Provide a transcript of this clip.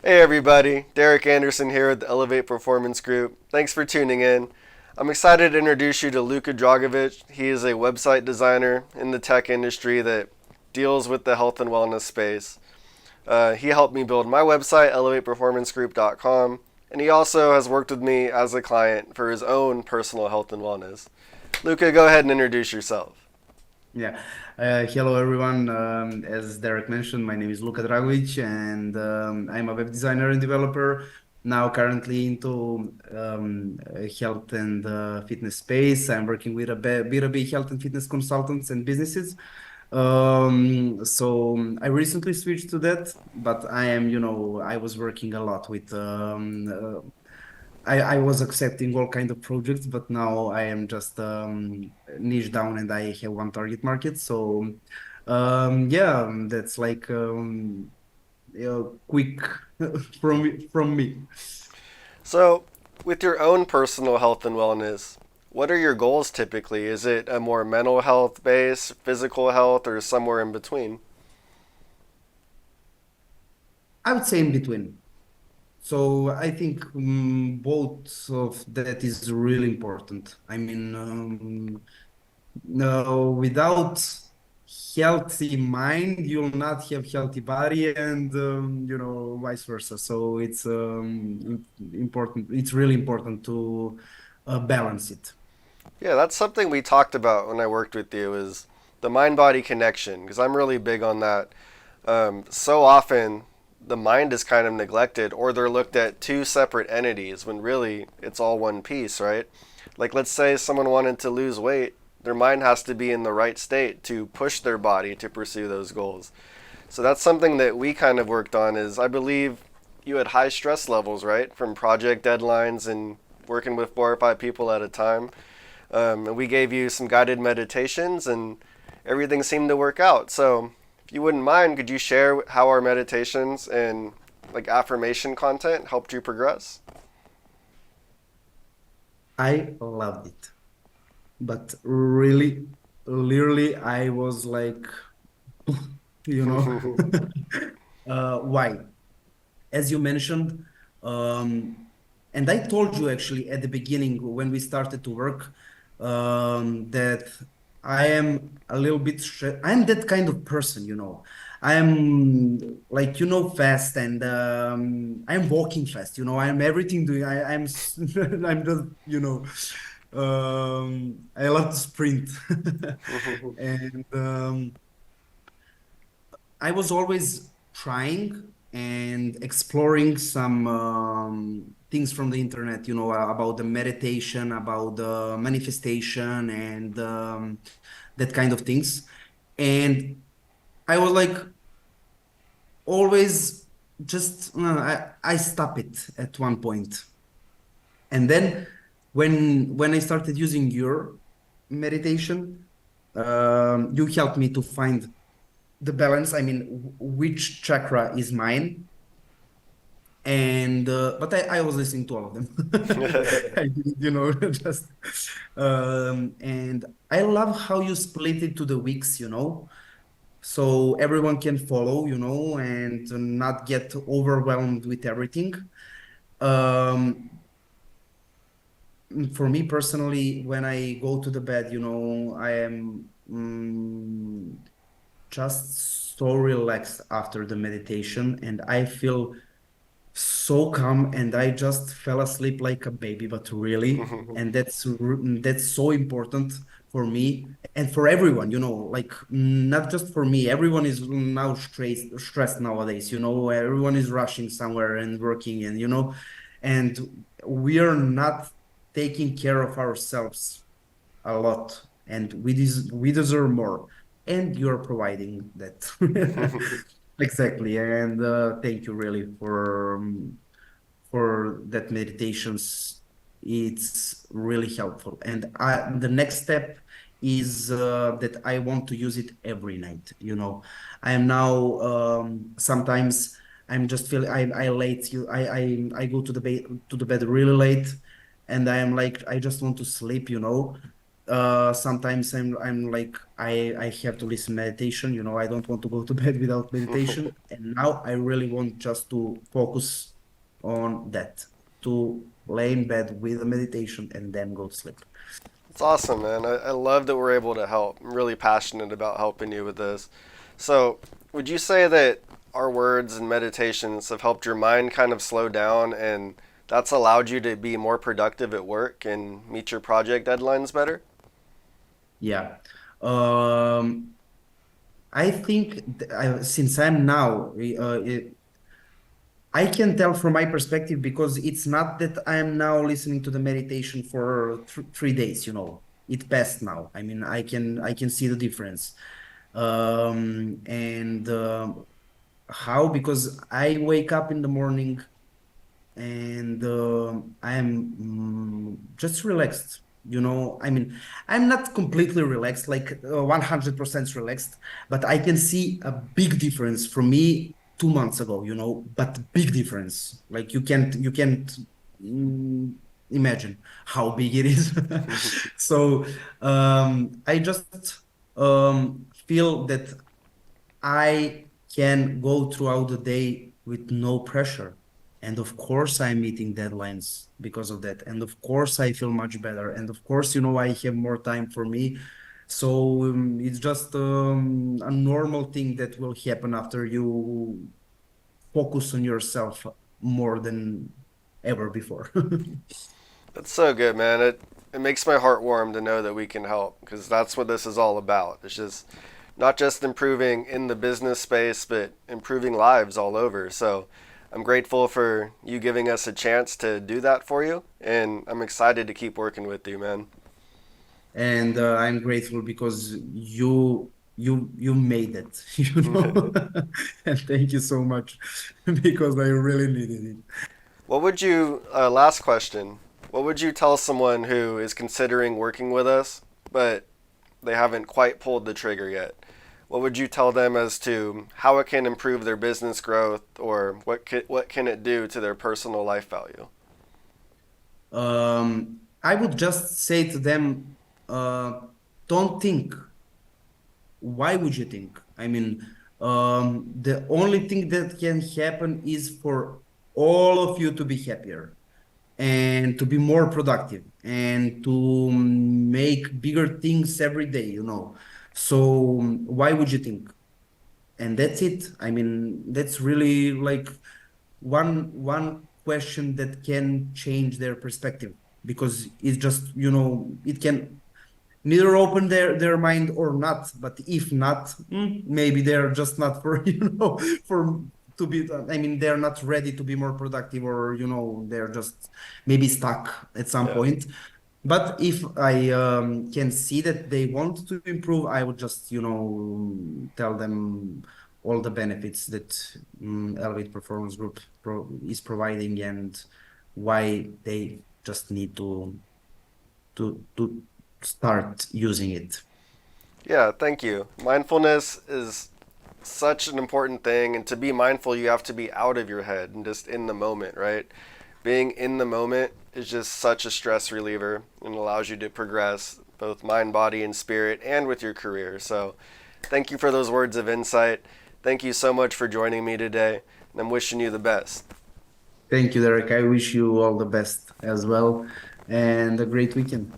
Hey everybody, Derek Anderson here with the Elevate Performance Group. Thanks for tuning in. I'm excited to introduce you to Luka Dragovic. He is a website designer in the tech industry that deals with the health and wellness space. He helped me build my website, elevateperformancegroup.com, and he also has worked with me as a client for his own personal health and wellness. Luka, go ahead and introduce yourself. Yeah. Hello, everyone. As Derek mentioned, my name is Luka Dragovic, and I'm a web designer and developer. Now, currently into health and fitness space. I'm working with a B2B health and fitness consultants and businesses. So I recently switched to that, but I was working a lot with I was accepting all kind of projects, but now I am just niche down and I have one target market. So yeah, that's like quick from me. So, with your own personal health and wellness, what are your goals typically? Is it a more mental health base, physical health, or somewhere in between? I would say in between. So I think both of that is really important. I mean, no, without healthy mind, you'll not have healthy body, and vice versa. So it's important. It's really important to balance it. Yeah, that's something we talked about when I worked with you is the mind-body connection because I'm really big on that. So often the mind is kind of neglected or they're looked at two separate entities when really it's all one piece, right? Like let's say someone wanted to lose weight, their mind has to be in the right state to push their body to pursue those goals. So that's something that we kind of worked on is I believe you had high stress levels, right? From project deadlines and working with 4 or 5 people at a time. And we gave you some guided meditations, and everything seemed to work out. So, if you wouldn't mind, could you share how our meditations and like affirmation content helped you progress? I loved it, but really, literally, I was like, you know, why? As you mentioned, and I told you actually at the beginning when we started to work that I am a little bit I'm that kind of person, I'm like fast and I'm walking fast, I'm everything doing. I'm just I love to sprint, and I was always trying and exploring some things from the internet, about the meditation, about the manifestation, and that kind of things. And I was like, always just, I stop it at one point. And then when I started using your meditation, you helped me to find the balance. I mean, which chakra is mine? And but I was listening to all of them. I didn't, just and I love how you split it to the weeks, so everyone can follow, and not get overwhelmed with everything. Um, for me personally, when I go to the bed, I am just so relaxed after the meditation, and I feel so calm, and I just fell asleep like a baby, but really, and that's so important for me and for everyone, like not just for me. Everyone is now stressed nowadays, everyone is rushing somewhere and working, and and we are not taking care of ourselves a lot, and we deserve more, and you're providing that. Exactly. And thank you really for that meditations. It's really helpful. And the next step is that I want to use it every night. I am now sometimes I'm just feeling I late. I go to the bed really late, and I am like I just want to sleep. Sometimes I'm like I have to listen meditation, I don't want to go to bed without meditation. And now I really want just to focus on that, to lay in bed with a meditation and then go to sleep. It's awesome, man. I love that we're able to help. I'm really passionate about helping you with this. So, would you say that our words and meditations have helped your mind kind of slow down and that's allowed you to be more productive at work and meet your project deadlines better? Yeah. Um, I think since I'm now, I can tell from my perspective because it's not that I am now listening to the meditation for 3 days, It passed now. I mean, I can see the difference. And how? Because I wake up in the morning and I'm just relaxed. I mean, I'm not completely relaxed, like 100% relaxed, but I can see a big difference from me 2 months ago, but big difference. Like you can't mm, imagine how big it is. So I just feel that I can go throughout the day with no pressure. And of course, I'm meeting deadlines because of that. And of course, I feel much better. And of course, I have more time for me. So it's just a normal thing that will happen after you focus on yourself more than ever before. That's so good, man. It makes my heart warm to know that we can help because that's what this is all about. It's just not just improving in the business space, but improving lives all over. So I'm grateful for you giving us a chance to do that for you, and I'm excited to keep working with you, man. And I'm grateful because you made it, and thank you so much because I really needed it. What would you, last question, what would you tell someone who is considering working with us, but they haven't quite pulled the trigger yet? What would you tell them as to how it can improve their business growth or what can it do to their personal life value? I would just say to them, don't think. Why would you think? I mean, the only thing that can happen is for all of you to be happier and to be more productive and to make bigger things every day, So why would you think? And that's it. I mean, that's really like one question that can change their perspective because it's just, it can neither open their mind or not. But if not, maybe they're just not for for to be, I mean, they're not ready to be more productive, or they're just maybe stuck at some Yeah. point. But if I can see that they want to improve, I would just tell them all the benefits that Elevate Performance Group is providing, and why they just need to start using it. Yeah, thank you. Mindfulness is such an important thing, and to be mindful, you have to be out of your head and just in the moment, right? Being in the moment is just such a stress reliever and allows you to progress both mind, body, and spirit, and with your career. So, thank you for those words of insight. Thank you so much for joining me today, and I'm wishing you the best. Thank you, Derek. I wish you all the best as well, and a great weekend.